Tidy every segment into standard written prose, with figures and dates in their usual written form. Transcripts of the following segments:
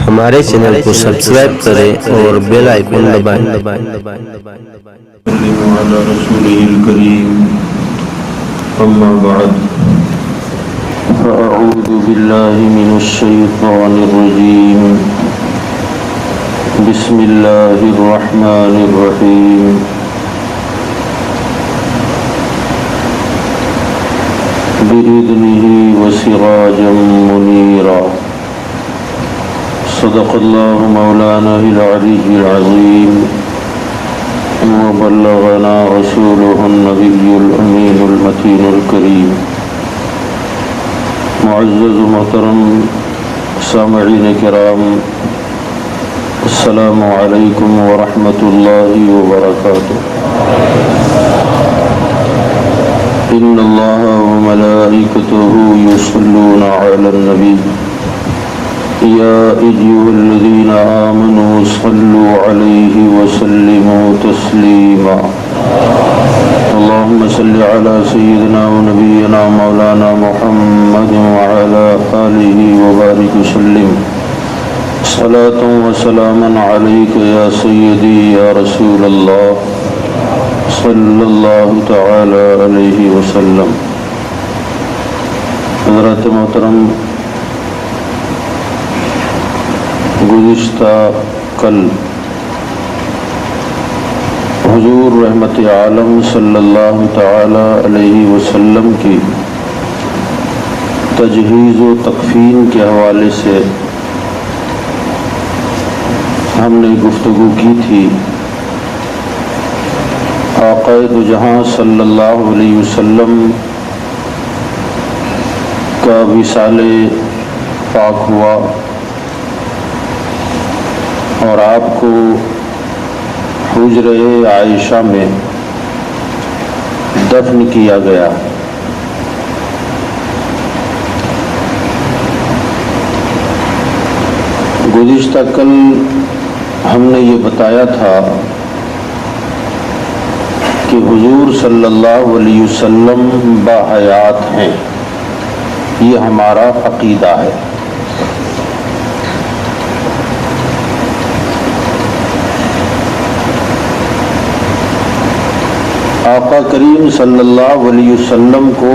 ہمارے چینل کو سبسکرائب کریں اور بیل آئیکن دبائیں۔ على رسوله الكريم أما بعد فأعوذ بالله من الشيطان الرجيم بسم الله الرحمن الرحيم بإذنه وسراجا منيرا صدق الله مولانا العلي العظيم وبلغنا رسوله النبي الأمين المتين الكريم معزز محترم سامعین کرام السلام علیکم ورحمۃ اللہ وبرکاتہ۔ ان اللہ وملائکته يصلون على النبي يا أيها الذين آمنوا صلوا عليه وسلموا تسليما اللهم صل على سيدنا ونبينا مولانا محمد وعلى آله وبارك وسلم صلاة وسلاما عليك يا سيدي يا رسول الله صلى الله تعالى عليه وسلم۔ حضرات محترم، گزشتہ کل حضور رحمت عالم صلی اللہ تعالی علیہ وسلم کی تجہیز و تکفین کے حوالے سے ہم نے گفتگو کی تھی۔ آقا دو جہاں صلی اللہ علیہ وسلم کا وصال پاک ہوا اور آپ کو حجرہ عائشہ میں دفن کیا گیا۔ گزشتہ کل ہم نے یہ بتایا تھا کہ حضور صلی اللہ علیہ وسلم باحیات ہیں، یہ ہمارا عقیدہ ہے۔ آقا کریم صلی اللہ علیہ وسلم کو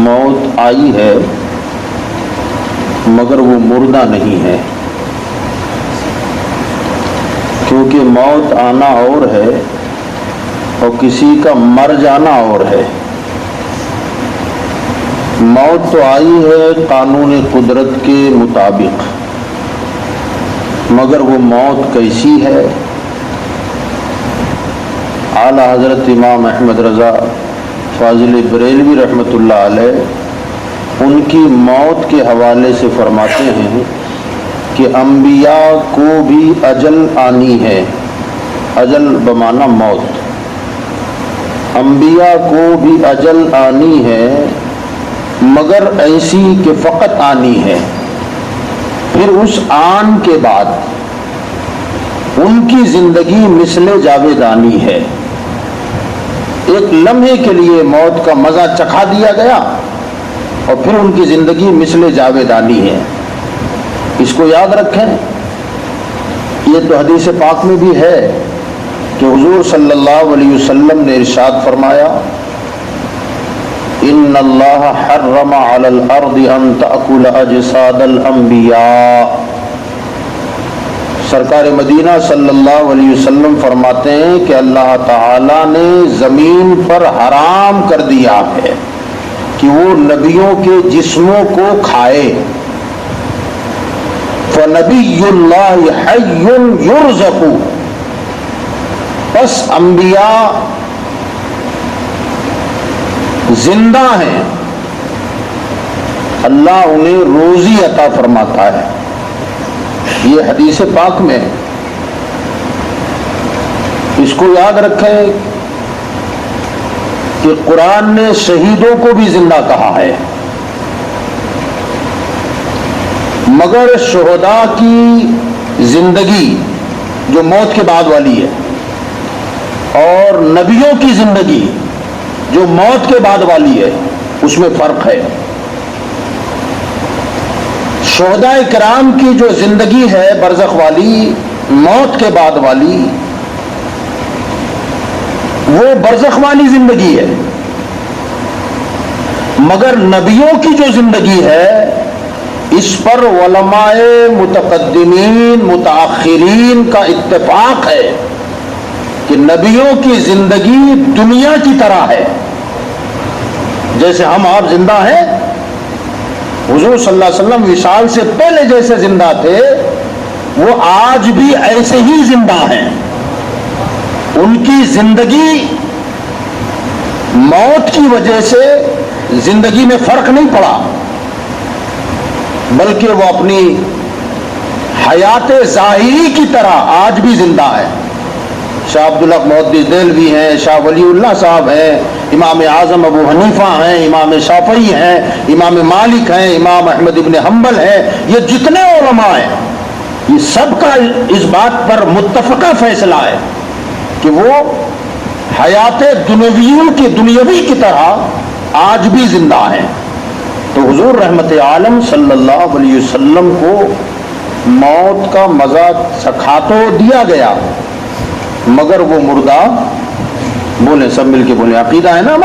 موت آئی ہے مگر وہ مردہ نہیں ہے، کیونکہ موت آنا اور ہے اور کسی کا مر جانا اور ہے۔ موت تو آئی ہے قانون قدرت کے مطابق، مگر وہ موت کیسی ہے؟ اعلیٰ حضرت امام احمد رضا فاضل بریلوی رحمۃ اللہ علیہ ان کی موت کے حوالے سے فرماتے ہیں کہ انبیاء کو بھی اجل آنی ہے، اجل بمعنی موت، انبیاء کو بھی اجل آنی ہے مگر ایسی کہ فقط آنی ہے، پھر اس آن کے بعد ان کی زندگی مثل جاویدانی ہے۔ ایک لمحے کے لیے موت کا مزہ چکھا دیا گیا اور پھر ان کی زندگی مثل جاویدانی ہے۔ اس کو یاد رکھیں۔ یہ تو حدیث پاک میں بھی ہے کہ حضور صلی اللہ علیہ وسلم نے ارشاد فرمایا ان اللہ حرم علی الارض ان تأکل اجساد الانبیاء۔ سرکار مدینہ صلی اللہ علیہ وسلم فرماتے ہیں کہ اللہ تعالی نے زمین پر حرام کر دیا ہے کہ وہ نبیوں کے جسموں کو کھائے۔ فنبی اللہ حی یرزق، بس انبیاء زندہ ہیں، اللہ انہیں روزی عطا فرماتا ہے۔ یہ حدیث پاک میں، اس کو یاد رکھیں کہ قرآن نے شہیدوں کو بھی زندہ کہا ہے، مگر شہداء کی زندگی جو موت کے بعد والی ہے، اور نبیوں کی زندگی جو موت کے بعد والی ہے، اس میں فرق ہے۔ شہداء کرام کی جو زندگی ہے برزخ والی، موت کے بعد والی، وہ برزخ والی زندگی ہے، مگر نبیوں کی جو زندگی ہے اس پر علماء متقدمین متاخرین کا اتفاق ہے کہ نبیوں کی زندگی دنیا کی طرح ہے۔ جیسے ہم آپ زندہ ہیں، حضور صلی اللہ علیہ وسلم وصال سے پہلے جیسے زندہ تھے وہ آج بھی ایسے ہی زندہ ہیں۔ ان کی زندگی موت کی وجہ سے زندگی میں فرق نہیں پڑا، بلکہ وہ اپنی حیات ظاہری کی طرح آج بھی زندہ ہے۔ شاہ عبداللہ محدث دہلوی ہیں، شاہ ولی اللہ صاحب ہیں، امام اعظم ابو حنیفہ ہیں، امام شافعی ہیں، امام مالک ہیں، امام احمد ابن حنبل ہیں، یہ جتنے علماء ہیں یہ سب کا اس بات پر متفقہ فیصلہ ہے کہ وہ حیات دنیوی کی طرح آج بھی زندہ ہیں۔ تو حضور رحمت عالم صلی اللہ علیہ وسلم کو موت کا مزہ چکھا تو دیا گیا، مگر وہ مردہ، بولیں سب مل کے بولیں، عقیدہ ہے نا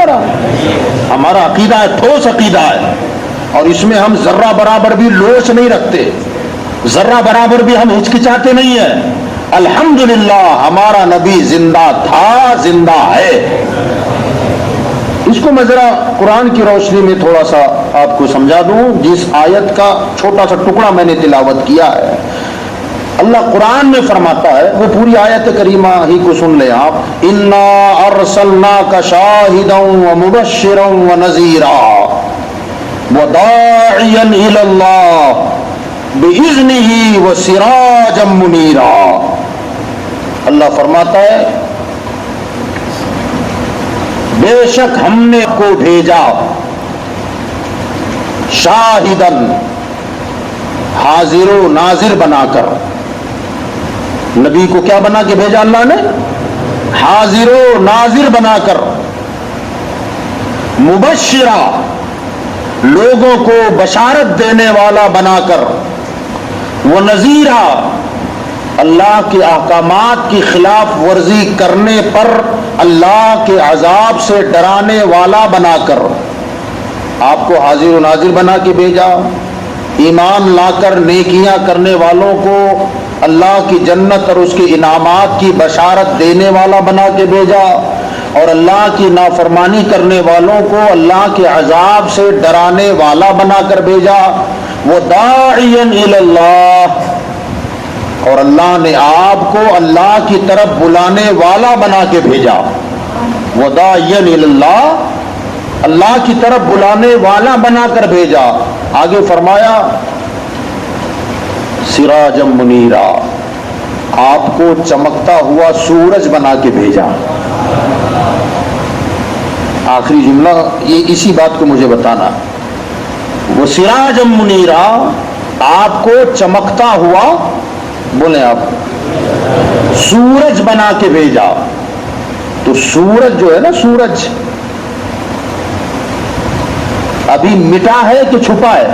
ہمارا عقیدہ ہے، ٹھوس عقیدہ ہے، اور اس میں ہم ذرہ برابر بھی لوچ نہیں رکھتے، ذرہ برابر بھی ہم ہچکچاتے نہیں ہیں۔ الحمدللہ ہمارا نبی زندہ تھا، زندہ ہے۔ اس کو میں ذرا قرآن کی روشنی میں تھوڑا سا آپ کو سمجھا دوں۔ جس آیت کا چھوٹا سا ٹکڑا میں نے تلاوت کیا ہے، اللہ قرآن میں فرماتا ہے، وہ پوری آیت کریمہ ہی کو سن لیں آپ، انا ارسلناک شاہدا ومبشرا ونذیرا وداعیا الی اللہ باذنہ وسراجا منیرا۔ اللہ فرماتا ہے بے شک ہم نے کو بھیجا شاہدن، حاضر و ناظر بنا کر۔ نبی کو کیا بنا کے بھیجا اللہ نے؟ حاضر و ناظر بنا کر، مبشرہ، لوگوں کو بشارت دینے والا بنا کر، وہ نذیرہ، اللہ کے احکامات کی خلاف ورزی کرنے پر اللہ کے عذاب سے ڈرانے والا بنا کر۔ آپ کو حاضر و ناظر بنا کے بھیجا، ایمان لا کر نیکیاں کرنے والوں کو اللہ کی جنت اور اس کے انعامات کی بشارت دینے والا بنا کے بھیجا، اور اللہ کی نافرمانی کرنے والوں کو اللہ کے عذاب سے ڈرانے والا بنا کر بھیجا۔ وہ داعیا الی اللہ، اور اللہ نے آپ کو اللہ کی طرف بلانے والا بنا کے بھیجا۔ وہ داعیا الی اللہ، اللہ کی طرف بلانے والا بنا کر بھیجا۔ آگے فرمایا سراجا منیرا، آپ کو چمکتا ہوا سورج بنا کے بھیجا۔ آخری جملہ یہ اسی بات کو مجھے بتانا، وہ سراجا منیرا، آپ کو چمکتا ہوا، بولیں آپ، سورج بنا کے بھیجا۔ تو سورج جو ہے نا، سورج ابھی مٹا ہے کہ چھپا ہے؟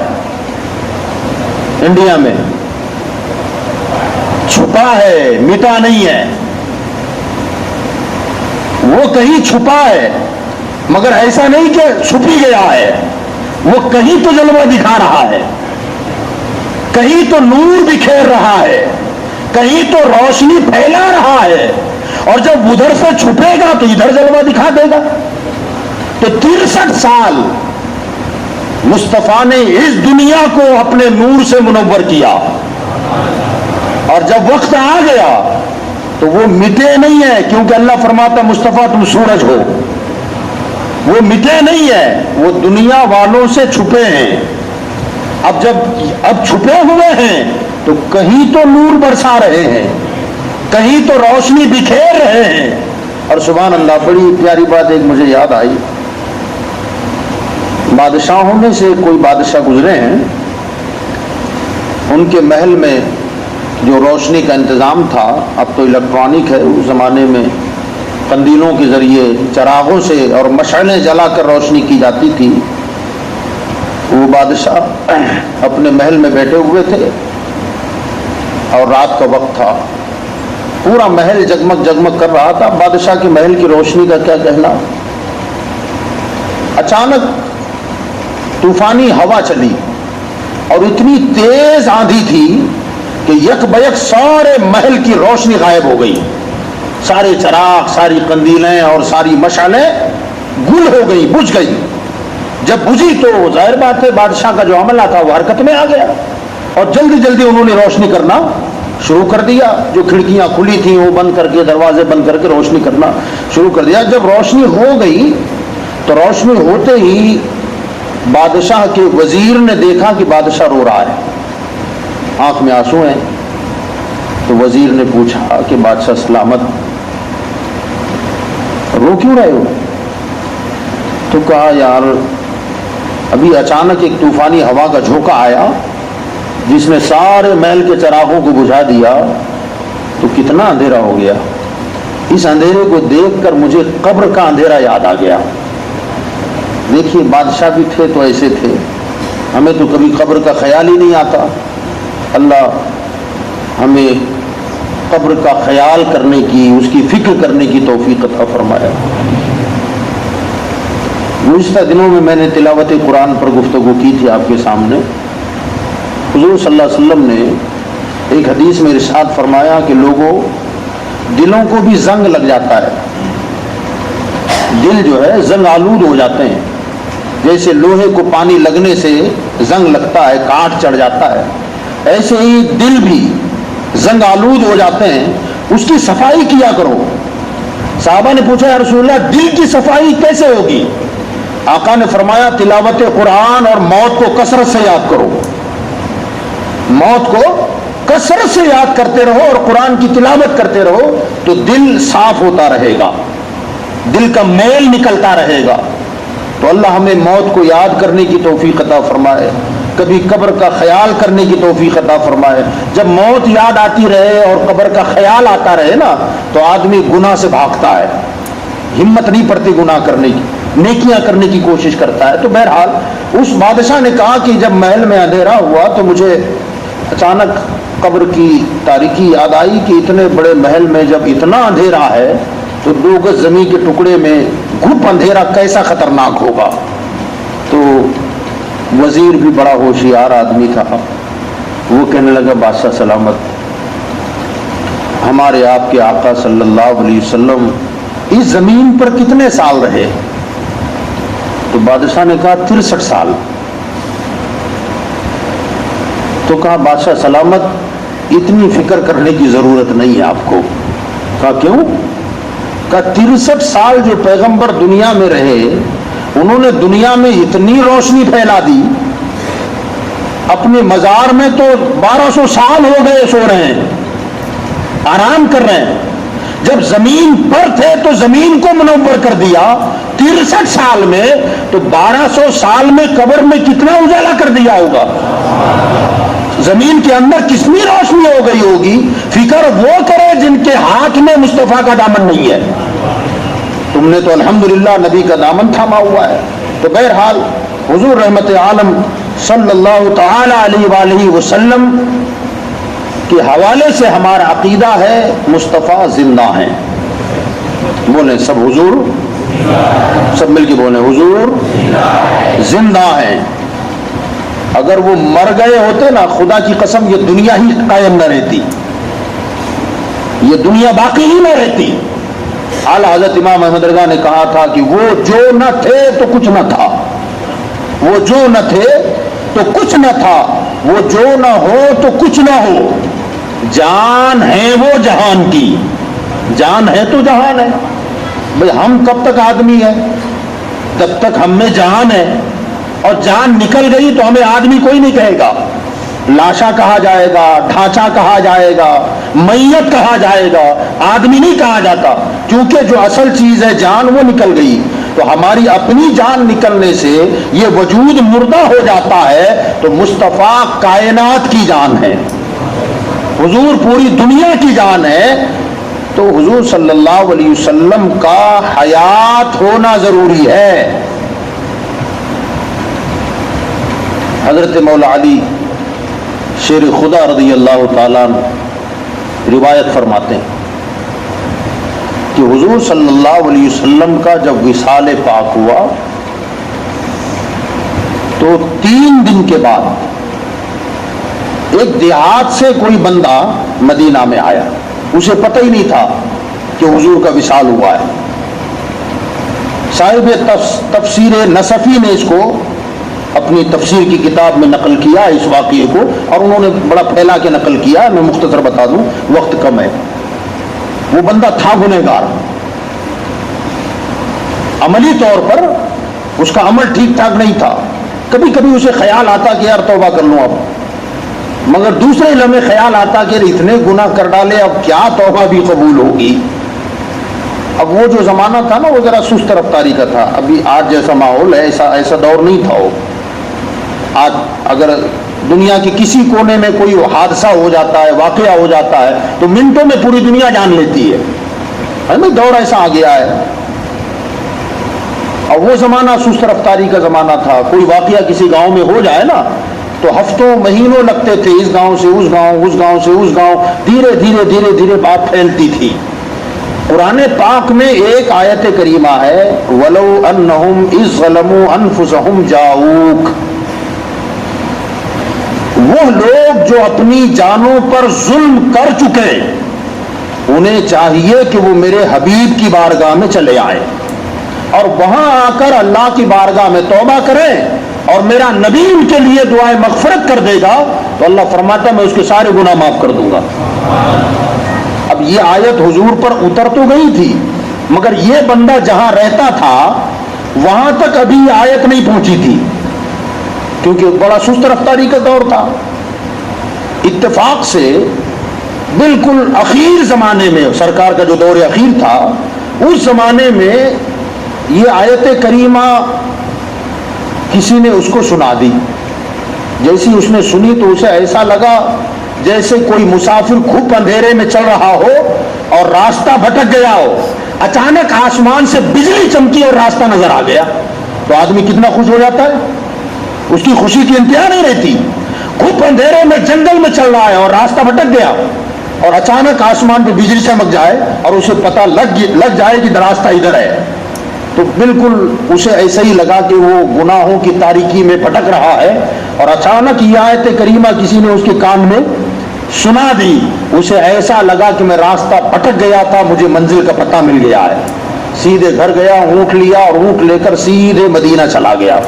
انڈیا میں چھپا ہے، مٹا نہیں ہے۔ وہ کہیں چھپا ہے، مگر ایسا نہیں کہ چھپ ہی گیا ہے، وہ کہیں تو جلوہ دکھا رہا ہے، کہیں تو نور بکھیر رہا ہے، کہیں تو روشنی پھیلا رہا ہے، اور جب ادھر سے چھپے گا تو ادھر جلوہ دکھا دے گا۔ تو 63 سال مصطفیٰ نے اس دنیا کو اپنے نور سے منور کیا، اور جب وقت آ گیا تو وہ مٹے نہیں ہے، کیونکہ اللہ فرماتا مصطفیٰ تم سورج ہو، وہ مٹے نہیں ہے، وہ دنیا والوں سے چھپے ہیں۔ اب چھپے ہوئے ہیں تو کہیں تو نور برسا رہے ہیں، کہیں تو روشنی بکھیر رہے ہیں۔ اور سبحان اللہ، بڑی پیاری بات ایک مجھے یاد آئی، بادشاہوں میں سے کوئی بادشاہ گزرے ہیں، ان کے محل میں جو روشنی کا انتظام تھا، اب تو الیکٹرانک ہے، اس زمانے میں قندیلوں کے ذریعے چراغوں سے اور مشعلیں جلا کر روشنی کی جاتی تھی۔ وہ بادشاہ اپنے محل میں بیٹھے ہوئے تھے اور رات کا وقت تھا، پورا محل جگمگ جگمگ کر رہا تھا۔ بادشاہ کے محل کی روشنی کا کیا کہنا۔ اچانک طوفانی ہوا چلی اور اتنی تیز آندھی تھی کہ یک بیک سارے محل کی روشنی غائب ہو گئی، سارے چراغ، ساری قندیلیں اور ساری مشعلیں گل ہو گئی، بجھ گئی۔ جب بجھی تو ظاہر بات ہے بادشاہ کا جو عملہ تھا وہ حرکت میں آ گیا اور جلدی جلدی انہوں نے روشنی کرنا شروع کر دیا۔ جو کھڑکیاں کھلی تھیں وہ بند کر کے، دروازے بند کر کے روشنی کرنا شروع کر دیا۔ جب روشنی ہو گئی تو روشنی ہوتے ہی بادشاہ کے وزیر نے دیکھا کہ بادشاہ رو رہا ہے، آنکھ میں آنسو ہیں۔ تو وزیر نے پوچھا کہ بادشاہ سلامت، رو کیوں رہے ہو؟ تو کہا یار ابھی اچانک ایک طوفانی ہوا کا جھونکا آیا جس نے سارے محل کے چراغوں کو بجھا دیا، تو کتنا اندھیرا ہو گیا۔ اس اندھیرے کو دیکھ کر مجھے قبر کا اندھیرا یاد آ گیا۔ دیکھیے بادشاہ بھی تھے تو ایسے تھے، ہمیں تو کبھی قبر کا خیال ہی نہیں آتا۔ اللہ ہمیں قبر کا خیال کرنے کی، اس کی فکر کرنے کی توفیق عطا فرمایا۔ گزشتہ دنوں میں نے تلاوت قرآن پر گفتگو کی تھی آپ کے سامنے۔ حضور صلی اللہ علیہ وسلم نے ایک حدیث میں ارشاد فرمایا کہ لوگوں، دلوں کو بھی زنگ لگ جاتا ہے، دل جو ہے زنگ آلود ہو جاتے ہیں، جیسے لوہے کو پانی لگنے سے زنگ لگتا ہے، کانٹ چڑھ جاتا ہے، ایسے ہی دل بھی زنگ آلود ہو جاتے ہیں، اس کی صفائی کیا کرو۔ صحابہ نے پوچھا یا رسول اللہ دل کی صفائی کیسے ہوگی؟ آقا نے فرمایا تلاوت قرآن اور موت کو کثرت سے یاد کرو، موت کو کثرت سے یاد کرتے رہو اور قرآن کی تلاوت کرتے رہو تو دل صاف ہوتا رہے گا، دل کا میل نکلتا رہے گا۔ تو اللہ ہمیں موت کو یاد کرنے کی توفیق عطا فرمائے، کبھی قبر کا خیال کرنے کی توفیق عطا فرمائے۔ جب موت یاد آتی رہے اور قبر کا خیال آتا رہے نا تو آدمی گناہ سے بھاگتا ہے، ہمت نہیں پڑتی گناہ کرنے کی، نیکیاں کرنے کی کوشش کرتا ہے۔ تو بہرحال اس بادشاہ نے کہا کہ جب محل میں اندھیرا ہوا تو مجھے اچانک قبر کی تاریکی یاد آئی کہ اتنے بڑے محل میں جب اتنا اندھیرا ہے تو 2 گز زمین کے ٹکڑے میں گھپ اندھیرا کیسا خطرناک ہوگا۔ تو وزیر بھی بڑا ہوشیار آدمی تھا، وہ کہنے لگا بادشاہ سلامت، ہمارے آپ کے آقا صلی اللہ علیہ وسلم اس زمین پر کتنے سال رہے؟ تو بادشاہ نے کہا 63 سال۔ تو کہا بادشاہ سلامت اتنی فکر کرنے کی ضرورت نہیں ہے آپ کو۔ کہا کیوں؟ کہا 63 سال جو پیغمبر دنیا میں رہے انہوں نے دنیا میں اتنی روشنی پھیلا دی، اپنے مزار میں تو 1200 سال ہو گئے سو رہے ہیں، آرام کر رہے ہیں، جب زمین پر تھے تو زمین کو منور کر دیا 63 سال میں، تو 1200 سال میں قبر میں کتنا اجالا کر دیا ہوگا، زمین کے اندر کتنی روشنی ہو گئی ہوگی۔ فکر وہ کرے جن کے ہاتھ میں مصطفیٰ کا دامن نہیں ہے، تم نے تو الحمدللہ نبی کا دامن تھاما ہوا ہے۔ تو بہرحال حضور رحمت عالم صلی اللہ تعالی علیہ وآلہ وسلم کے حوالے سے ہمارا عقیدہ ہے مصطفیٰ زندہ ہیں۔ بولیں سب حضور، سب مل کے بولیں حضور زندہ ہیں۔ اگر وہ مر گئے ہوتے نا خدا کی قسم یہ دنیا ہی قائم نہ رہتی، یہ دنیا باقی ہی نہ رہتی۔ اعلیٰ حضرت امام احمد رضا نے کہا تھا کہ وہ جو نہ تھے تو کچھ نہ تھا، وہ جو نہ تھے تو کچھ نہ تھا، وہ جو نہ ہو تو کچھ نہ ہو، جان ہے وہ جہان کی، جان ہے تو جہان ہے۔ بھئی ہم کب تک آدمی ہیں؟ جب تک ہم میں جان ہے، اور جان نکل گئی تو ہمیں آدمی کوئی نہیں کہے گا، لاشا کہا جائے گا، ڈھانچہ کہا جائے گا، میت کہا جائے گا، آدمی نہیں کہا جاتا، کیونکہ جو اصل چیز ہے جان وہ نکل گئی۔ تو ہماری اپنی جان نکلنے سے یہ وجود مردہ ہو جاتا ہے، تو مصطفیٰ کائنات کی جان ہے، حضور پوری دنیا کی جان ہے، تو حضور صلی اللہ علیہ وسلم کا حیات ہونا ضروری ہے۔ حضرت مولا علی شیر خدا رضی اللہ تعالیٰ عنہ روایت فرماتے ہیں کہ حضور صلی اللہ علیہ وسلم کا جب وصال پاک ہوا تو 3 دن کے بعد ایک دیہات سے کوئی بندہ مدینہ میں آیا، اسے پتہ ہی نہیں تھا کہ حضور کا وصال ہوا ہے۔ صاحب تفسیر نصفی نے اس کو اپنی تفسیر کی کتاب میں نقل کیا اس واقعے کو، اور انہوں نے بڑا پھیلا کے نقل کیا، میں مختصر بتا دوں وقت کم ہے۔ وہ بندہ تھا گنہگار، عملی طور پر اس کا عمل ٹھیک ٹھاک نہیں تھا، کبھی کبھی اسے خیال آتا کہ یار توبہ کر لوں اب، مگر دوسرے لمحے خیال آتا کہ اتنے گناہ کر ڈالے اب کیا توبہ بھی قبول ہوگی۔ اب وہ جو زمانہ تھا نا وہ ذرا سست رفتاری کا تھا، ابھی آج جیسا ماحول ہے ایسا دور نہیں تھا۔ وہ آج اگر دنیا کے کسی کونے میں کوئی حادثہ ہو جاتا ہے، واقعہ ہو جاتا ہے، تو منٹوں میں پوری دنیا جان لیتی ہے نا، دور ایسا آ گیا ہے۔ اور وہ زمانہ سست رفتاری کا زمانہ تھا، کوئی واقعہ کسی گاؤں میں ہو جائے نا تو ہفتوں مہینوں لگتے تھے، اس گاؤں سے اس گاؤں، اس گاؤں سے اس گاؤں، دھیرے دھیرے دھیرے دھیرے بات پھیلتی تھی۔ قرآن پاک میں ایک آیت کریمہ ہے وَلَوْ أَنَّهُمْ إِذْ ظَلَمُوا أَنفُسَهُمْ جَاءُوكَ، وہ لوگ جو اپنی جانوں پر ظلم کر چکے انہیں چاہیے کہ وہ میرے حبیب کی بارگاہ میں چلے آئیں اور وہاں آ کر اللہ کی بارگاہ میں توبہ کریں اور میرا نبی ان کے لیے دعائے مغفرت کر دے گا، تو اللہ فرماتا ہے میں اس کے سارے گناہ معاف کر دوں گا۔ اب یہ آیت حضور پر اتر تو گئی تھی، مگر یہ بندہ جہاں رہتا تھا وہاں تک ابھی یہ آیت نہیں پہنچی تھی، کیونکہ بڑا سست رفتاری کا دور تھا۔ اتفاق سے بالکل اخیر زمانے میں، سرکار کا جو دور اخیر تھا اس زمانے میں یہ آیت کریمہ کسی نے اس کو سنا دی۔ جیسی اس نے سنی تو اسے ایسا لگا جیسے کوئی مسافر گھپ اندھیرے میں چل رہا ہو اور راستہ بھٹک گیا ہو، اچانک آسمان سے بجلی چمکی اور راستہ نظر آ گیا، تو آدمی کتنا خوش ہو جاتا ہے، اس کی خوشی کی انتہا نہیں رہتی۔ گھپ اندھیرے میں جنگل میں چل رہا ہے اور راستہ بھٹک گیا اور اچانک آسمان پہ بجلی چمک جائے اور اسے پتہ لگ جائے کہ راستہ ادھر ہے، تو بالکل اسے ایسا ہی لگا کہ وہ گناہوں کی تاریکی میں بھٹک رہا ہے، اور اچانک یہ آیت کریمہ کسی نے اس کے کان میں سنا دی، اسے ایسا لگا کہ میں راستہ بھٹک گیا تھا، مجھے منزل کا پتہ مل گیا ہے۔ سیدھے گھر گیا، اونٹ لیا اور اونٹ لے کر سیدھے مدینہ چلا گیا،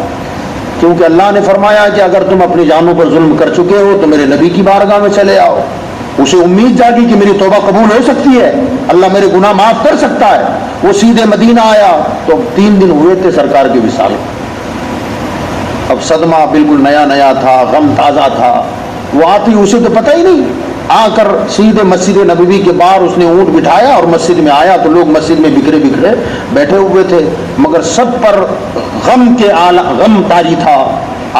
کیونکہ اللہ نے فرمایا کہ اگر تم اپنی جانوں پر ظلم کر چکے ہو تو میرے نبی کی بارگاہ میں چلے آؤ۔ اسے امید جاگی کہ میری توبہ قبول ہو سکتی ہے، اللہ میرے گناہ معاف کر سکتا ہے۔ وہ سیدھے مدینہ آیا تو 3 دن ہوئے تھے سرکار کے وصال۔ اب صدمہ بالکل نیا نیا تھا، غم تازہ تھا، وہ آتی اسے تو پتہ ہی نہیں، آ کر سیدھے مسجد نبوی کے باہر اس نے اونٹ بٹھایا اور مسجد میں آیا تو لوگ مسجد میں بکھرے بکھرے بیٹھے ہوئے تھے، مگر سب پر غم طاری تھا،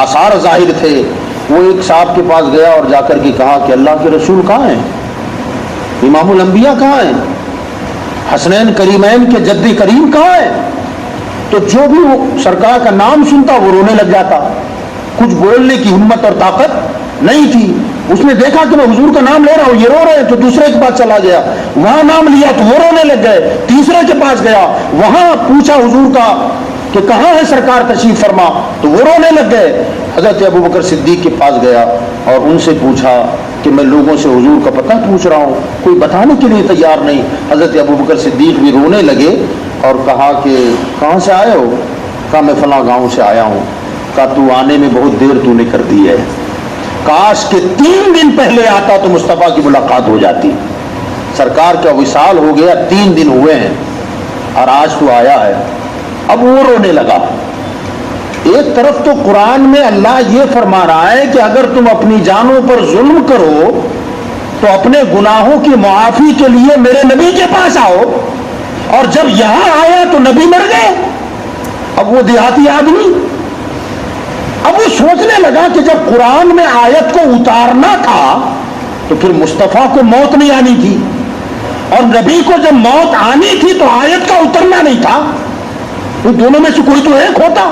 آثار ظاہر تھے۔ وہ ایک صاحب کے پاس گیا اور جا کر کے کہا کہ اللہ کے رسول کہاں ہیں، امام الانبیاء کہاں ہیں، حسنین کریمین کے جد کریم کہاں ہیں؟ تو جو بھی وہ سرکار کا نام سنتا وہ رونے لگ جاتا، کچھ بولنے کی ہمت اور طاقت نہیں تھی۔ اس نے دیکھا کہ میں حضور کا نام لے رہا ہوں، یہ رو رہے ہیں، تو دوسرے کے پاس چلا گیا، وہاں نام لیا تو وہ رونے لگ گئے، تیسرے کے پاس گیا، وہاں پوچھا حضور کا کہ کہاں ہے سرکار تشریف فرما، تو وہ رونے لگ گئے۔ حضرت ابوبکر صدیق کے پاس گیا اور ان سے پوچھا کہ میں لوگوں سے حضور کا پتہ پوچھ رہا ہوں، کوئی بتانے کے لیے تیار نہیں۔ حضرت ابوبکر صدیق بھی رونے لگے اور کہا کہ کہاں سے آئے ہو؟ کہا میں فلاں گاؤں سے آیا ہوں۔ کہا تو آنے میں بہت دیر تو نے کر دی ہے، کاش کہ 3 دن پہلے آتا تو مصطفیٰ کی ملاقات ہو جاتی۔ سرکار کا وصال ہو گیا، 3 دن ہوئے ہیں اور آج تو آیا ہے۔ اب وہ رونے لگا۔ ایک طرف تو قرآن میں اللہ یہ فرما رہا ہے کہ اگر تم اپنی جانوں پر ظلم کرو تو اپنے گناہوں کی معافی کے لیے میرے نبی کے پاس آؤ، اور جب یہاں آیا تو نبی مر گئے۔ اب وہ دیہاتی آدمی اب وہ سوچنے لگا کہ جب قرآن میں آیت کو اتارنا تھا تو پھر مصطفیٰ کو موت نہیں آنی تھی، اور نبی کو جب موت آنی تھی تو آیت کا اترنا نہیں تھا، تو دونوں میں سے کوئی تو ایک ہوتا۔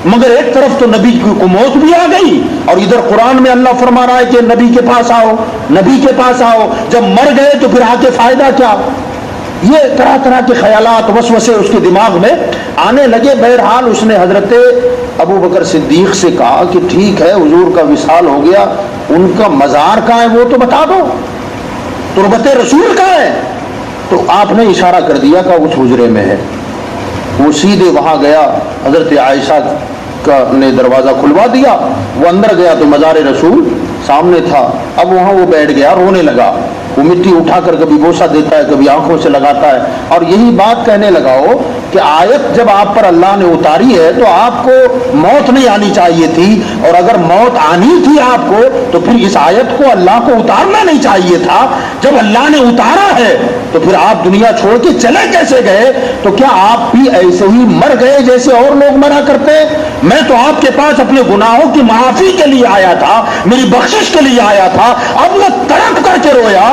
مگر ایک طرف تو نبی کو موت بھی آ گئی، اور ادھر قرآن میں اللہ فرما رہا ہے کہ نبی کے پاس آؤ، نبی کے پاس آؤ، جب مر گئے تو پھر آ کے فائدہ کیا؟ یہ طرح طرح کے خیالات وسوسے اس کے دماغ میں آنے لگے۔ بہرحال اس نے حضرت ابو بکر صدیق سے کہا کہ ٹھیک ہے، حضور کا وصال ہو گیا، ان کا مزار کہاں ہے وہ تو بتا دو، تربت رسول کہاں ہے؟ تو آپ نے اشارہ کر دیا کہ اس حجرے میں ہے۔ وہ سیدھے وہاں گیا، حضرت عائشہ نے دروازہ کھلوا دیا، وہ اندر گیا تو مزار رسول سامنے تھا۔ اب وہاں وہ بیٹھ گیا، رونے لگا، وہ مٹی اٹھا کر کبھی بوسہ دیتا ہے، کبھی آنکھوں سے لگاتا ہے، اور یہی بات کہنے لگا ہو کہ آیت جب آپ پر اللہ نے اتاری ہے تو آپ کو موت نہیں آنی چاہیے تھی، اور اگر موت آنی تھی آپ کو تو پھر اس آیت کو اللہ کو اتارنا نہیں چاہیے تھا۔ جب اللہ نے اتارا ہے تو پھر آپ دنیا چھوڑ کے چلے کیسے گئے؟ تو کیا آپ بھی ایسے ہی مر گئے جیسے اور لوگ مرا کرتے؟ میں تو آپ کے پاس اپنے گناہوں کی معافی کے لیے آیا تھا، میری بخشش کے لیے آیا تھا، اب وہ تڑپ کر کے رویا۔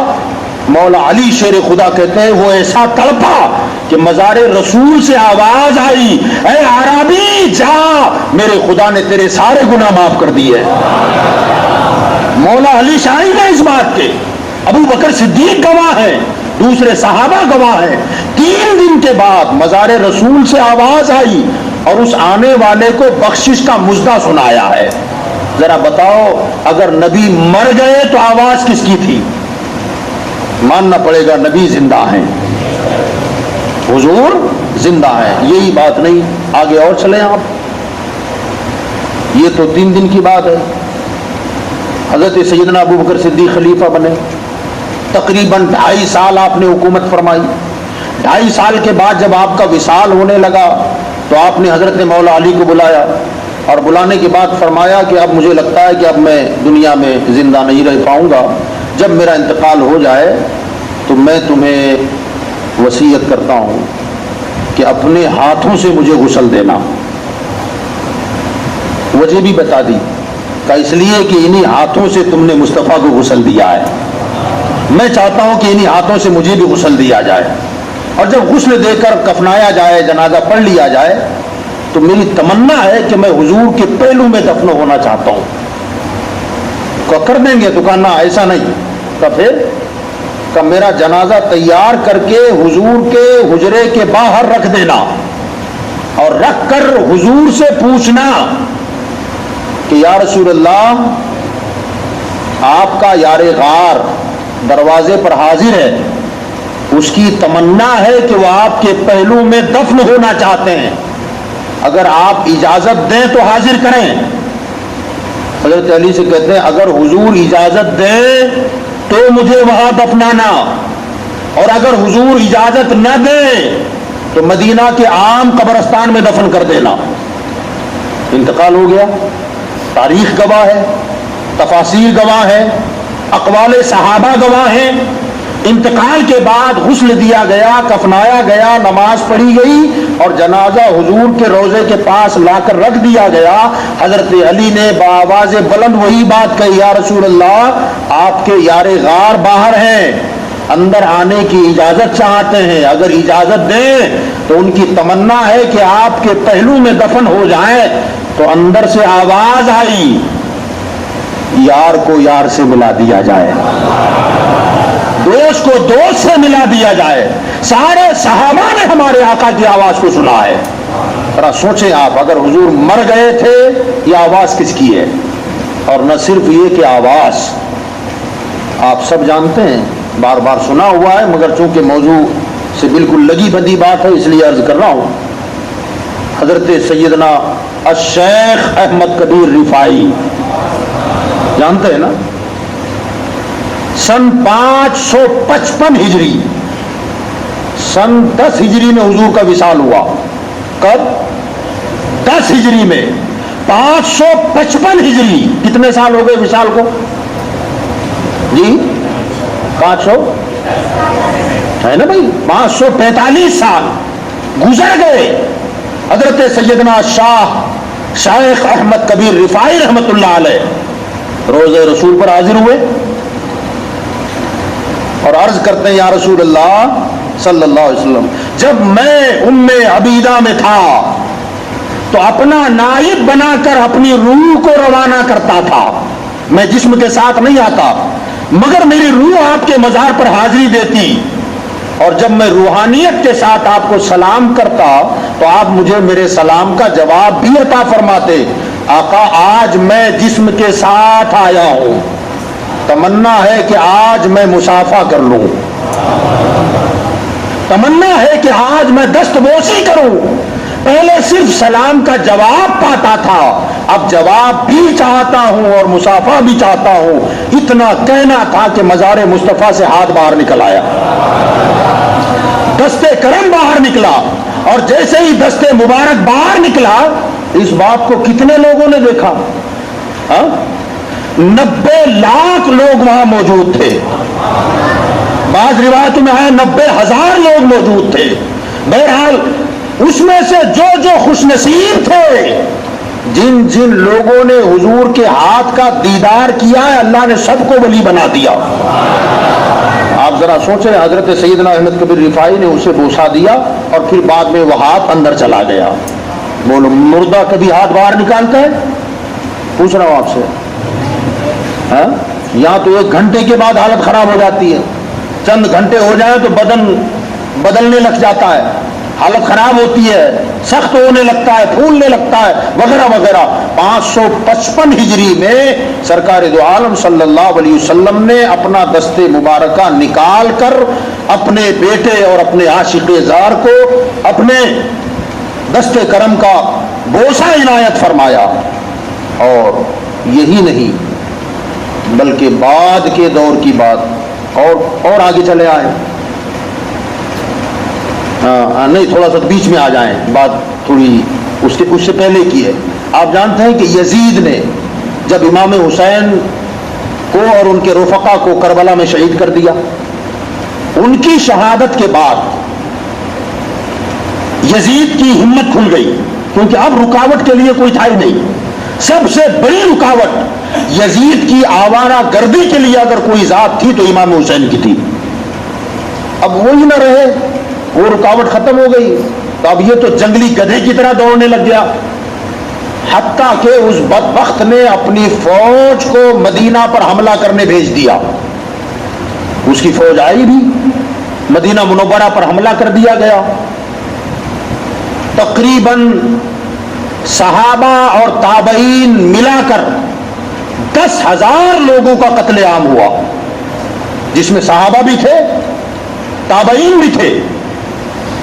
مولا علی شیر خدا کہتے ہیں وہ ایسا تڑپا کہ مزار رسول سے آواز آئی، اے عربی جا، میرے خدا نے تیرے سارے گناہ معاف کر دیے۔ مولا علی شاہد ہے اس بات کے، ابو بکر صدیق گواہ ہیں، دوسرے صحابہ گواہ ہیں۔ 3 دن کے بعد مزار رسول سے آواز آئی اور اس آنے والے کو بخشش کا مژدہ سنایا ہے۔ ذرا بتاؤ، اگر نبی مر گئے تو آواز کس کی تھی؟ ماننا پڑے گا نبی زندہ ہیں، حضور زندہ ہیں۔ یہی بات نہیں، آگے اور چلیں آپ۔ یہ تو 3 دن کی بات ہے۔ حضرت سیدنا ابو بکر صدیق خلیفہ بنے، تقریباً 2.5 سال آپ نے حکومت فرمائی۔ 2.5 سال کے بعد جب آپ کا وصال ہونے لگا تو آپ نے حضرت مولا علی کو بلایا، اور بلانے کے بعد فرمایا کہ اب مجھے لگتا ہے کہ اب میں دنیا میں زندہ نہیں رہ پاؤں گا، جب میرا انتقال ہو جائے تو میں تمہیں وصیت کرتا ہوں کہ اپنے ہاتھوں سے مجھے غسل دینا۔ وجہ بھی بتا دی کہ اس لیے کہ انہی ہاتھوں سے تم نے مصطفیٰ کو غسل دیا ہے، میں چاہتا ہوں کہ انہی ہاتھوں سے مجھے بھی غسل دیا جائے، اور جب غسل دے کر کفنایا جائے، جنازہ پڑھ لیا جائے، تو میری تمنا ہے کہ میں حضور کے پہلو میں دفن ہونا چاہتا ہوں۔ کو کر دیں گے تو کہا نہ ایسا نہیں، تو پھر کہ میرا جنازہ تیار کر کے حضور کے حجرے کے باہر رکھ دینا، اور رکھ کر حضور سے پوچھنا کہ یا رسول اللہ، آپ کا یار غار دروازے پر حاضر ہے، اس کی تمنا ہے کہ وہ آپ کے پہلو میں دفن ہونا چاہتے ہیں، اگر آپ اجازت دیں تو حاضر کریں۔ حضرت علی سے کہتے ہیں اگر حضور اجازت دیں تو مجھے وہاں دفنانا، اور اگر حضور اجازت نہ دیں تو مدینہ کے عام قبرستان میں دفن کر دینا۔ انتقال ہو گیا، تاریخ گواہ ہے، تفاسیر گواہ ہے، اقوال صحابہ گواہ ہیں۔ انتقال کے بعد غسل دیا گیا، کفنایا گیا، نماز پڑھی گئی، اور جنازہ حضور کے روضے کے پاس لا کر رکھ دیا گیا۔ حضرت علی نے بآواز بلند وہی بات کہی، یا رسول اللہ، آپ کے یار غار باہر ہیں، اندر آنے کی اجازت چاہتے ہیں، اگر اجازت دیں تو ان کی تمنا ہے کہ آپ کے پہلو میں دفن ہو جائیں۔ تو اندر سے آواز آئی، یار کو یار سے ملا دیا جائے، دوست کو دوست سے ملا دیا جائے۔ سارے صحابہ نے ہمارے آقا کی آواز کو سنا ہے۔ ذرا سوچیں آپ، اگر حضور مر گئے تھے، یہ آواز کس کی ہے؟ اور نہ صرف یہ کہ آواز آپ سب جانتے ہیں، بار بار سنا ہوا ہے، مگر چونکہ موضوع سے بالکل لگی بندی بات ہے اس لیے عرض کر رہا ہوں۔ حضرت سیدنا الشیخ احمد کبیر رفاعی جانتے ہیں نا، سن 555 ہجری، سن 10 ہجری میں حضور کا وصال ہوا۔ کب؟ 10 ہجری میں۔ 555 ہجری، کتنے سال ہو گئے وصال کو؟ جی 500 ہے نا بھائی، 545 سال گزر گئے۔ حضرت سیدنا شیخ احمد کبیر رفاعی رحمت اللہ علیہ روزہ رسول پر حاضر ہوئے، اور عرض کرتے ہیں یا رسول اللہ صلی اللہ علیہ وسلم، جب میں ام عبیدہ میں تھا تو اپنا نائب بنا کر اپنی روح کو روانہ کرتا تھا، میں جسم کے ساتھ نہیں آتا، مگر میری روح آپ کے مزار پر حاضری دیتی، اور جب میں روحانیت کے ساتھ آپ کو سلام کرتا تو آپ مجھے میرے سلام کا جواب بھی عطا فرماتے۔ آقا آج میں جسم کے ساتھ آیا ہوں، تمنا ہے کہ آج میں مصافحہ کر لوں، تمنا ہے کہ آج میں دست بوسی کروں۔ پہلے صرف سلام کا جواب پاتا تھا، اب جواب بھی چاہتا ہوں اور مصافحہ بھی چاہتا ہوں۔ اتنا کہنا تھا کہ مزار مصطفیٰ سے ہاتھ باہر نکل آیا، دستے کرم باہر نکلا، اور جیسے ہی دستے مبارک باہر نکلا اس بات کو کتنے لوگوں نے دیکھا؟ 90 لاکھ لوگ وہاں موجود تھے، بعض روایتوں میں آیا 90,000 لوگ موجود تھے۔ بہرحال اس میں سے جو خوش نصیب تھے، جن جن لوگوں نے حضور کے ہاتھ کا دیدار کیا ہے، اللہ نے سب کو ولی بنا دیا۔ آپ ذرا سوچیں، حضرت سیدنا احمد کبیر رفاعی نے اسے بوسا دیا اور پھر بعد میں وہ ہاتھ اندر چلا گیا۔ بولو، مردہ کبھی ہاتھ باہر نکالتا ہے؟ پوچھ رہا ہوں آپ سے۔ یہاں تو 1 گھنٹے کے بعد حالت خراب ہو جاتی ہے، چند گھنٹے ہو جائیں تو بدن بدلنے لگ جاتا ہے، حالت خراب ہوتی ہے، سخت ہونے لگتا ہے، پھولنے لگتا ہے، وغیرہ وغیرہ۔ 555 ہجری میں سرکار دو عالم صلی اللہ علیہ وسلم نے اپنا دست مبارکہ نکال کر اپنے بیٹے اور اپنے عاشق زار کو اپنے دست کرم کا بوسہ عنایت فرمایا۔ اور یہی نہیں بلکہ بعد کے دور کی بات اور آگے چلے آئے، نہیں تھوڑا سا بیچ میں آ جائیں، بات تھوڑی اس سے پہلے کی ہے۔ آپ جانتے ہیں کہ یزید نے جب امام حسین کو اور ان کے رفقا کو کربلا میں شہید کر دیا، ان کی شہادت کے بعد یزید کی ہمت کھل گئی، کیونکہ اب رکاوٹ کے لیے کوئی تھا ہی نہیں۔ سب سے بڑی رکاوٹ یزید کی آوارہ گردی کے لیے اگر کوئی ذات تھی تو امام حسین کی تھی۔ اب وہی نہ رہے، وہ رکاوٹ ختم ہو گئی، تو اب یہ تو جنگلی گدھے کی طرح دوڑنے لگ گیا، حتیٰ کہ اس بدبخت نے اپنی فوج کو مدینہ پر حملہ کرنے بھیج دیا۔ اس کی فوج آئی بھی، مدینہ منورہ پر حملہ کر دیا گیا، تقریباً صحابہ اور تابعین ملا کر 10,000 لوگوں کا قتل عام ہوا، جس میں صحابہ بھی تھے، تابعین بھی تھے۔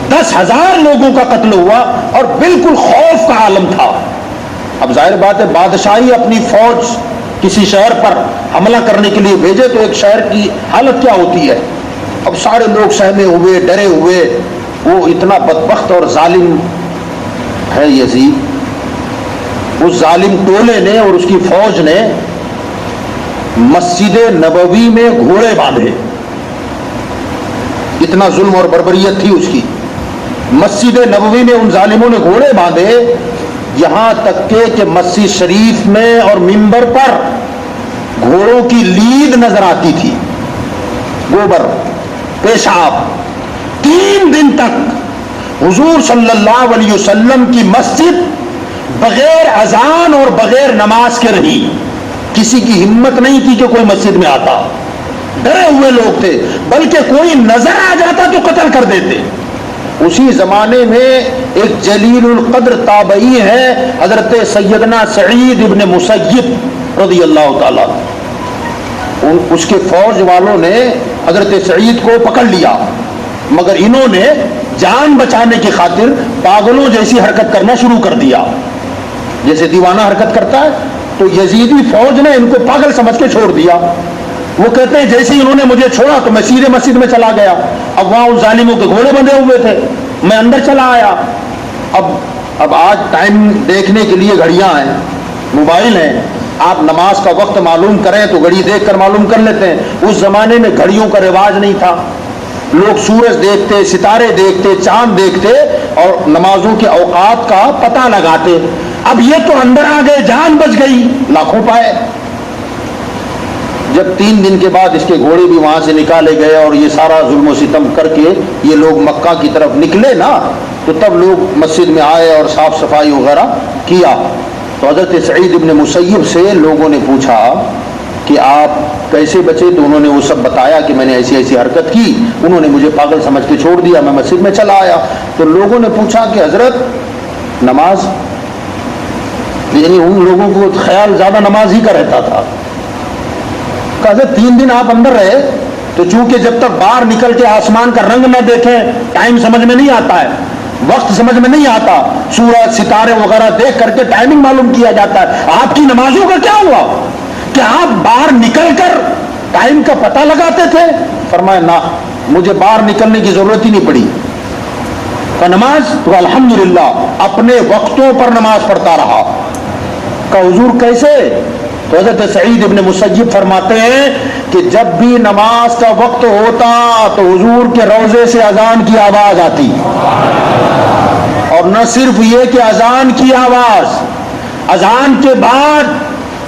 10,000 لوگوں کا قتل ہوا اور بالکل خوف کا عالم تھا۔ اب ظاہر بات ہے، بادشاہی اپنی فوج کسی شہر پر حملہ کرنے کے لیے بھیجے تو ایک شہر کی حالت کیا ہوتی ہے؟ اب سارے لوگ سہمے ہوئے، ڈرے ہوئے۔ وہ اتنا بدبخت اور ظالم ہے یزید، اس ظالم ٹولے نے اور اس کی فوج نے مسجد نبوی میں گھوڑے باندھے، اتنا ظلم اور بربریت تھی اس کی۔ مسجد نبوی میں ان ظالموں نے گھوڑے باندھے، یہاں تک کہ مسجد شریف میں اور منبر پر گھوڑوں کی لید نظر آتی تھی، گوبر، پیشاب۔ 3 دن تک حضور صلی اللہ علیہ وسلم کی مسجد بغیر اذان اور بغیر نماز کے رہی، کسی کی ہمت نہیں تھی کہ کوئی مسجد میں آتا، ڈرے ہوئے لوگ تھے، بلکہ کوئی نظر آ جاتا تو قتل کر دیتے۔ اسی زمانے میں ایک جلیل القدر تابعی ہے حضرت سیدنا سعید ابن مسیب رضی اللہ تعالیٰ، اس کے فوج والوں نے حضرت سعید کو پکڑ لیا، مگر انہوں نے جان بچانے کی خاطر پاگلوں جیسی حرکت کرنا شروع کر دیا، جیسے دیوانہ حرکت کرتا ہے۔ تو یزیدی فوج نے ان کو پاگل سمجھ کے چھوڑ دیا۔ وہ کہتے ہیں جیسے ہی انہوں نے مجھے چھوڑا تو میں سیدھے مسجد میں چلا گیا، اب وہاں ان ظالموں کے گھوڑے بندھے ہوئے تھے، میں اندر چلا آیا۔ اب آج ٹائم دیکھنے کے لیے گھڑیاں ہیں، موبائل ہیں، آپ نماز کا وقت معلوم کریں تو گھڑی دیکھ کر معلوم کر لیتے ہیں۔ اس زمانے میں گھڑیوں کا رواج نہیں تھا، لوگ سورج دیکھتے، ستارے دیکھتے، چاند دیکھتے اور نمازوں کے اوقات کا پتہ لگاتے۔ اب یہ تو اندر آ گئے، جان بچ گئی، لاکھوں پائے۔ جب 3 دن کے بعد اس کے گھوڑے بھی وہاں سے نکالے گئے اور یہ سارا ظلم و ستم کر کے یہ لوگ مکہ کی طرف نکلے نا، تو تب لوگ مسجد میں آئے اور صاف صفائی وغیرہ کیا. تو حضرت سعید ابن مسیب سے لوگوں نے پوچھا کہ آپ کیسے بچے؟ تو انہوں نے وہ سب بتایا کہ میں نے ایسی ایسی حرکت کی. انہوں نے مجھے پاگل سمجھ کے چھوڑ دیا، میں مسجد میں چلا آیا. تو لوگوں نے پوچھا کہ حضرت نماز، یعنی ان لوگوں کو خیال زیادہ نماز ہی کا رہتا تھا. کہ حضرت 3 دن آپ اندر رہے تو چونکہ جب تک باہر نکل کے آسمان کا رنگ نہ دیکھیں ٹائم سمجھ میں نہیں آتا ہے، وقت سمجھ میں نہیں آتا، سورج ستارے وغیرہ دیکھ کر کے ٹائمنگ معلوم کیا جاتا ہے. آپ کی نمازوں کا کیا ہوا کہ آپ باہر نکل کر ٹائم کا پتہ لگاتے تھے؟ فرمایا نہ، مجھے باہر نکلنے کی ضرورت ہی نہیں پڑی. کہ نماز تو الحمدللہ اپنے وقتوں پر نماز پڑھتا رہا. کہ حضور کیسے؟ تو حضرت سعید ابن مسیب فرماتے ہیں کہ جب بھی نماز کا وقت ہوتا تو حضور کے روضے سے اذان کی آواز آتی، اور نہ صرف یہ کہ اذان کی آواز، اذان کے بعد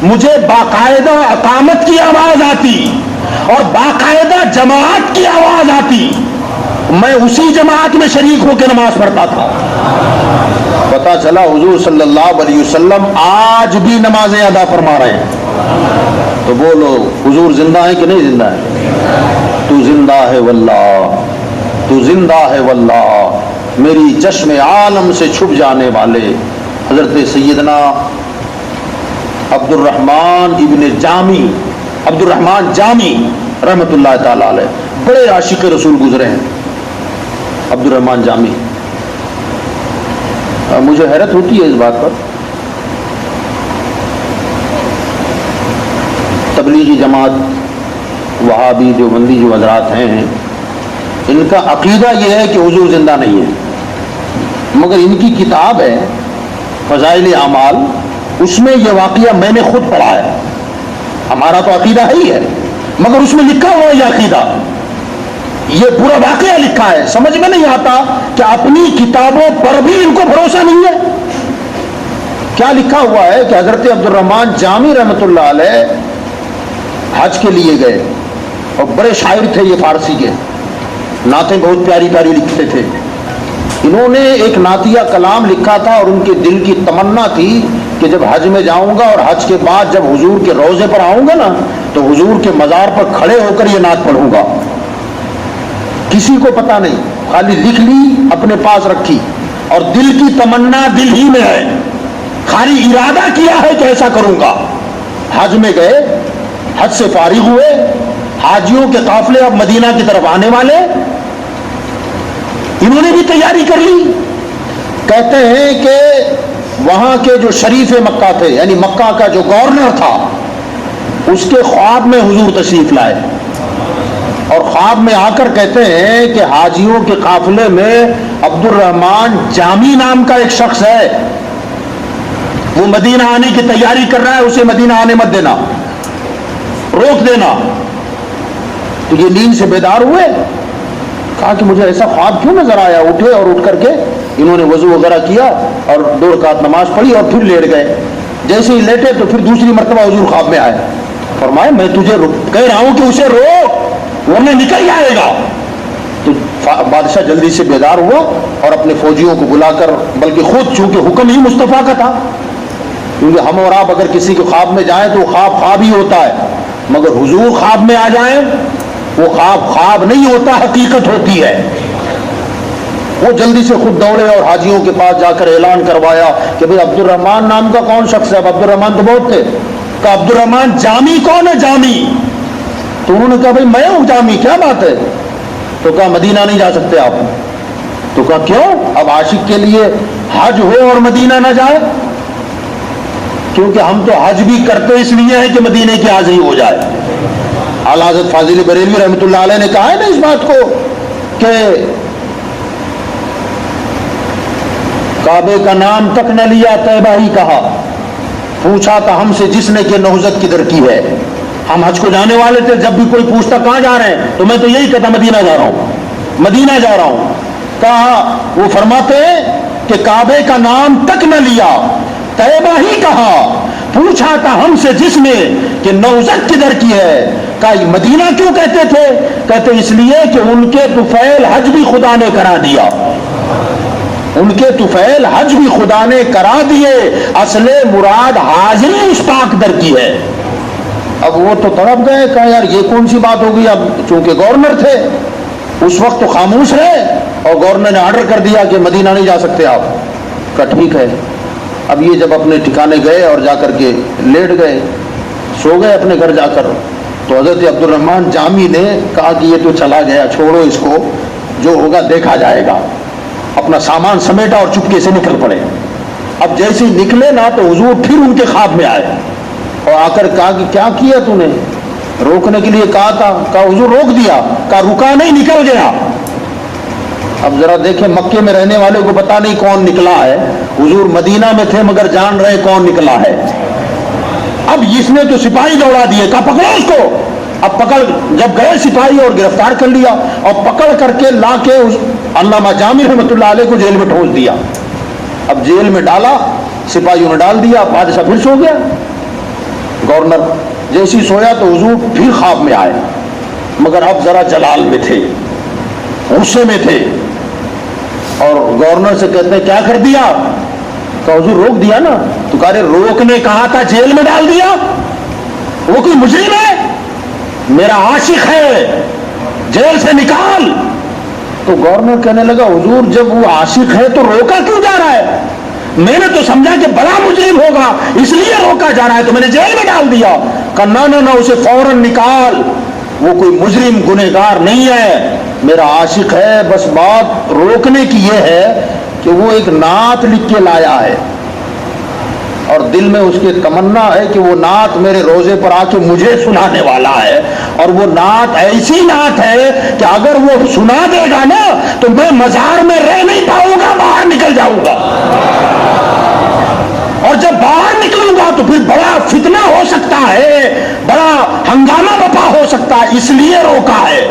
مجھے باقاعدہ اقامت کی آواز آتی اور باقاعدہ جماعت کی آواز آتی. میں اسی جماعت میں شریک ہو کے نماز پڑھتا تھا. پتا چلا حضور صلی اللہ علیہ وسلم آج بھی نمازیں ادا فرما رہے ہیں. تو بولو حضور زندہ ہے کہ نہیں زندہ ہے؟ تو زندہ ہے واللہ، تو زندہ ہے واللہ. میری چشم عالم سے چھپ جانے والے حضرت سیدنا عبد الرحمن ابن جامی، عبد الرحمن جامی رحمت اللہ تعالی علیہ، بڑے عاشق رسول گزرے ہیں عبد الرحمن جامی. مجھے حیرت ہوتی ہے اس بات پر، تبلیغی جماعت وہابی دیوبندی جو حضرات ہیں ان کا عقیدہ یہ ہے کہ حضور زندہ نہیں ہے، مگر ان کی کتاب ہے فضائل اعمال، اس میں یہ واقعہ میں نے خود پڑھا ہے. ہمارا تو عقیدہ ہے ہی ہے، مگر اس میں لکھا ہوا یہ عقیدہ، یہ پورا واقعہ لکھا ہے. سمجھ میں نہیں آتا کہ اپنی کتابوں پر بھی ان کو بھروسہ نہیں ہے. کیا لکھا ہوا ہے کہ حضرت عبد الرحمن جامی رحمت اللہ علیہ حج کے لیے گئے، اور بڑے شاعر تھے یہ فارسی کے، نعتیں بہت پیاری پیاری لکھتے تھے. انہوں نے ایک نعتیہ کلام لکھا تھا اور ان کے دل کی تمنا تھی کہ جب حج میں جاؤں گا اور حج کے بعد جب حضور کے روضے پر آؤں گا نا تو حضور کے مزار پر کھڑے ہو کر یہ نعت پڑھوں گا. کسی کو پتا نہیں، خالی لکھ لی اپنے پاس رکھی، اور دل کی تمنا دل ہی میں ہے، خالی ارادہ کیا ہے کہ ایسا کروں گا. حج میں گئے، حج سے فارغ ہوئے، حاجیوں کے قافلے اب مدینہ کی طرف آنے والے، انہوں نے بھی تیاری کر لی. کہتے ہیں کہ وہاں کے جو شریف مکہ تھے، یعنی مکہ کا جو گورنر تھا، اس کے خواب میں حضور تشریف لائے، اور خواب میں آ کر کہتے ہیں کہ حاجیوں کے قافلے میں عبد الرحمن جامی نام کا ایک شخص ہے، وہ مدینہ آنے کی تیاری کر رہا ہے، اسے مدینہ آنے مت دینا، روک دینا. تو یہ نیند سے بیدار ہوئے، کہا کہ مجھے ایسا خواب کیوں نظر آیا. اٹھے اور اٹھ کر کے انہوں نے وضو وغیرہ کیا اور 2 رکعت نماز پڑھی اور پھر لیٹ گئے. جیسے ہی لیٹے تو پھر دوسری مرتبہ حضور خواب میں آئے. فرمائے میں تجھے کہہ رہا ہوں کہ اسے روک ورنہ نکل جائے گا. تو بادشاہ جلدی سے بیدار ہوا اور اپنے فوجیوں کو بلا کر، بلکہ خود چونکہ حکم ہی مصطفیٰ کا تھا، کیونکہ ہم اور آپ اگر کسی کے خواب میں جائیں تو خواب خواب ہی ہوتا ہے، مگر حضور خواب میں آ جائیں وہ خواب خواب نہیں ہوتا، حقیقت ہوتی ہے. وہ جلدی سے خود دوڑے اور حاجیوں کے پاس جا کر اعلان کروایا کہ بھئی عبد الرحمن نام کا کون شخص ہے؟ اب عبد الرحمن تو بہت تھے. کہ عبد الرحمن جامی کون ہے؟ جامی. تو انہوں نے کہا بھئی میں ہوں جامی، کیا بات ہے؟ تو کہا مدینہ نہیں جا سکتے آپ. تو کہا کیوں؟ اب عاشق کے لیے حج ہو اور مدینہ نہ جائے؟ کیونکہ ہم تو حج بھی کرتے اس لیے ہیں کہ مدینے کی حاضری ہو جائے. اعلیٰ حضرت فاضل بریلوی رحمۃ اللہ علیہ نے کہا ہے نا اس بات کو کہ کعبے کا نام تک نہ لیا طیبہ ہی کہا، پوچھا تھا ہم سے جس نے کہ نہضت کدھر کی ہے. ہم حج کو جانے والے تھے، جب بھی کوئی پوچھتا کہاں جا رہے ہیں تو میں تو یہی کہتا مدینہ جا رہا ہوں، مدینہ جا رہا ہوں. کہا وہ فرماتے ہیں کہ کعبے کا نام تک نہ لیا، طیبہ ہی کہا پوچھا تھا ہم سے جس نے کہ نوزت کدھر کی ہے، کہا مدینہ کیوں کہتے تھے؟ کہتے اس لیے کہ ان کے طفیل حج بھی خدا نے کرا دیا، ان کے طفیل حج بھی خدا نے کرا دیے، اصل مراد حاضری اس پاک در کی ہے۔ اب وہ تو تڑپ گئے، کہا یار یہ کون سی بات ہوگی؟ اب چونکہ گورنر تھے اس وقت تو خاموش رہے، اور گورنر نے آرڈر کر دیا کہ مدینہ نہیں جا سکتے آپ۔ کہا ٹھیک ہے۔ اب یہ جب اپنے ٹھکانے گئے اور جا کر کے لیٹ گئے، سو گئے اپنے گھر جا کر، تو حضرت عبد الرحمن جامی نے کہا کہ یہ تو چلا گیا، چھوڑو اس کو، جو ہوگا دیکھا جائے گا۔ اپنا سامان سمیٹا اور چپکے سے نکل پڑے۔ اب جیسے نکلے نا تو حضور پھر ان کے خواب میں آئے اور آ کر کہا کہ کیا کیا تو نے؟ روکنے کے لیے کہا تھا، کہا حضور روک دیا، کہا رکا نہیں، نکل گیا۔ اب ذرا دیکھیں مکے میں رہنے والے کو پتا نہیں کون نکلا ہے، حضور مدینہ میں تھے مگر جان رہے کون نکلا ہے۔ اب اس نے تو سپاہی دوڑا دیے، کہا پکڑو اس کو۔ اب پکڑ جب گئے سپاہی اور گرفتار کر لیا اور پکڑ کر کے لا کے علامہ جامی رحمۃ اللہ علیہ کو جیل میں ٹھونس دیا۔ اب جیل میں ڈالا، سپاہیوں نے ڈال دیا، بادشاہ پھر سو گیا۔ گورنر جیسی سویا تو حضور پھر خواب میں آئے، مگر اب ذرا جلال میں تھے، غصے میں تھے، اور گورنر سے کہتے ہیں کیا کر دیا؟ کہ حضور روک دیا نا۔ تو کہا رے روکنے کہا تھا، جیل میں ڈال دیا، وہ کوئی مجرم ہے؟ میرا عاشق ہے، جیل سے نکال۔ تو گورنر کہنے لگا حضور جب وہ عاشق ہے تو روکا کیوں جا رہا ہے؟ میں نے تو سمجھا کہ بڑا مجرم ہوگا اس لیے روکا جا رہا ہے، تو میں نے جیل میں ڈال دیا۔ کہا نہ اسے فوراً نکال، وہ کوئی مجرم گنہگار نہیں ہے، میرا عاشق ہے، بس بات روکنے کی یہ ہے کہ وہ ایک نعت لکھ کے لایا ہے اور دل میں اس کے تمنا ہے کہ وہ نعت میرے روزے پر آ کے مجھے سنانے والا ہے، اور وہ نعت ایسی نعت ہے کہ اگر وہ سنا دے گا نا تو میں مزار میں رہ نہیں پاؤں گا، باہر نکل جاؤں گا، اور جب باہر نکلوں گا تو پھر بڑا فتنہ ہو سکتا ہے، بڑا ہنگامہ بپا ہو سکتا ہے، اس لیے روکا ہے۔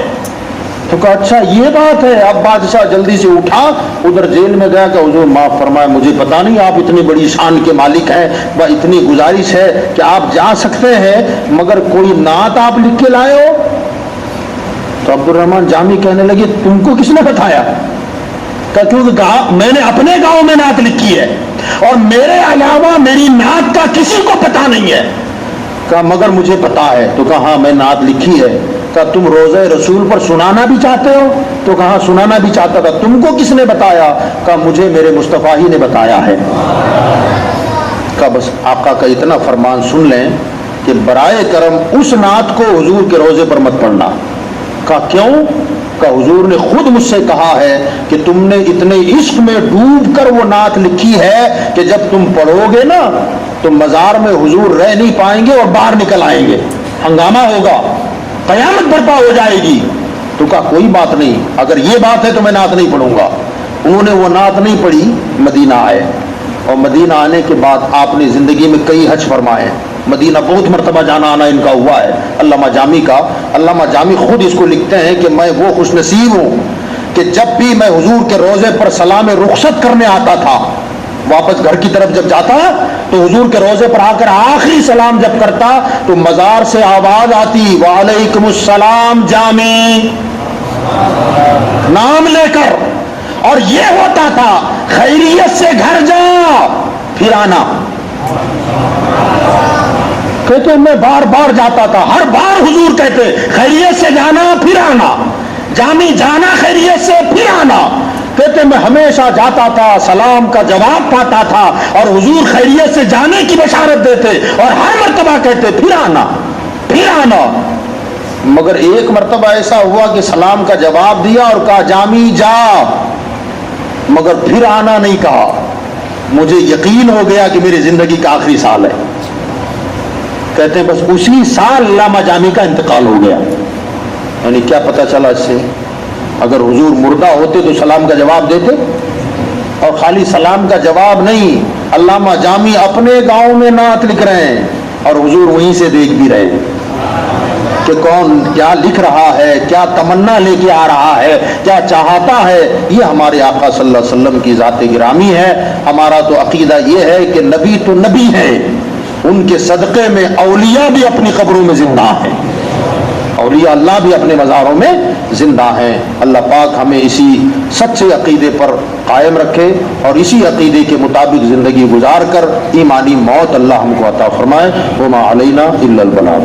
تو کہا اچھا یہ بات ہے۔ اب بادشاہ جلدی سے اٹھا، ادھر جیل میں گیا کہ حضور معاف فرمائے، مجھے پتا نہیں آپ اتنی بڑی شان کے مالک ہیں، اتنی گزارش ہے کہ آپ جا سکتے ہیں، مگر کوئی نعت آپ لکھ کے لائے ہو؟ تو عبد الرحمن جامی کہنے لگے تم کو کس نے بتایا؟ کہ کیونکہ میں نے اپنے گاؤں میں نعت لکھی ہے اور میرے علاوہ میری نعت کا کسی کو پتا نہیں ہے۔ کہا مگر مجھے پتا ہے۔ تو کہا ہاں میں نعت لکھی ہے۔ کہا تم روزہ رسول پر سنانا بھی چاہتے ہو؟ تو کہا سنانا بھی چاہتا تھا۔ تم کو کس نے بتایا؟ کہا مجھے میرے مصطفیٰ ہی نے بتایا ہے۔ کہا بس آقا کا اتنا فرمان سن لیں کہ برائے کرم اس نعت کو حضور کے روزے پر مت پڑھنا۔ کہا کیوں؟ کہ حضور نے خود مجھ سے کہا ہے کہ تم نے اتنے عشق میں ڈوب کر وہ نعت لکھی ہے کہ جب تم پڑھو گے نا تو مزار میں حضور رہ نہیں پائیں گے اور باہر نکل آئیں گے، ہنگامہ ہوگا، قیامت برپا ہو جائے گی۔ تو کہا کوئی بات نہیں، اگر یہ بات ہے تو میں نعت نہیں پڑھوں گا۔ انہوں نے وہ نعت نہیں پڑھی، مدینہ آئے، اور مدینہ آنے کے بعد آپ نے زندگی میں کئی حج فرمائے، مدینہ بہت مرتبہ جانا آنا ان کا ہوا ہے۔ علامہ جامی کا، علامہ جامی خود اس کو لکھتے ہیں کہ میں وہ خوش نصیب ہوں کہ جب بھی میں حضور کے روزے پر سلام رخصت کرنے آتا تھا، واپس گھر کی طرف جب جاتا تو حضور کے روزے پر آ کر آخری سلام جب کرتا تو مزار سے آواز آتی وعلیکم السلام جامی، نام لے کر، اور یہ ہوتا تھا خیریت سے گھر جا پھر آنا۔ کہتے میں بار بار جاتا تھا، ہر بار حضور کہتے خیریت سے جانا پھر آنا، جامی جانا خیریت سے پھر آنا۔ کہتے میں ہمیشہ جاتا تھا، سلام کا جواب پاتا تھا اور حضور خیریت سے جانے کی بشارت دیتے اور ہر مرتبہ کہتے پھر آنا پھر آنا۔ مگر ایک مرتبہ ایسا ہوا کہ سلام کا جواب دیا اور کہا جامی جا، مگر پھر آنا نہیں کہا۔ مجھے یقین ہو گیا کہ میری زندگی کا آخری سال ہے۔ کہتے ہیں بس اسی سال علامہ جامی کا انتقال ہو گیا۔ یعنی کیا پتہ چلا اس سے؟ اگر حضور مردہ ہوتے تو سلام کا جواب دیتے، اور خالی سلام کا جواب نہیں، علامہ جامی اپنے گاؤں میں نعت لکھ رہے ہیں اور حضور وہیں سے دیکھ بھی رہے ہیں کہ کون کیا لکھ رہا ہے، کیا تمنا لے کے آ رہا ہے، کیا چاہتا ہے۔ یہ ہمارے آقا صلی اللہ علیہ وسلم کی ذات گرامی ہے۔ ہمارا تو عقیدہ یہ ہے کہ نبی تو نبی ہے، ان کے صدقے میں اولیاء بھی اپنی قبروں میں زندہ ہیں، اولیاء اللہ بھی اپنے مزاروں میں زندہ ہیں۔ اللہ پاک ہمیں اسی سچے عقیدے پر قائم رکھے اور اسی عقیدے کے مطابق زندگی گزار کر ایمانی موت اللہ ہم کو عطا فرمائے۔ وما علینا الا البلاغ۔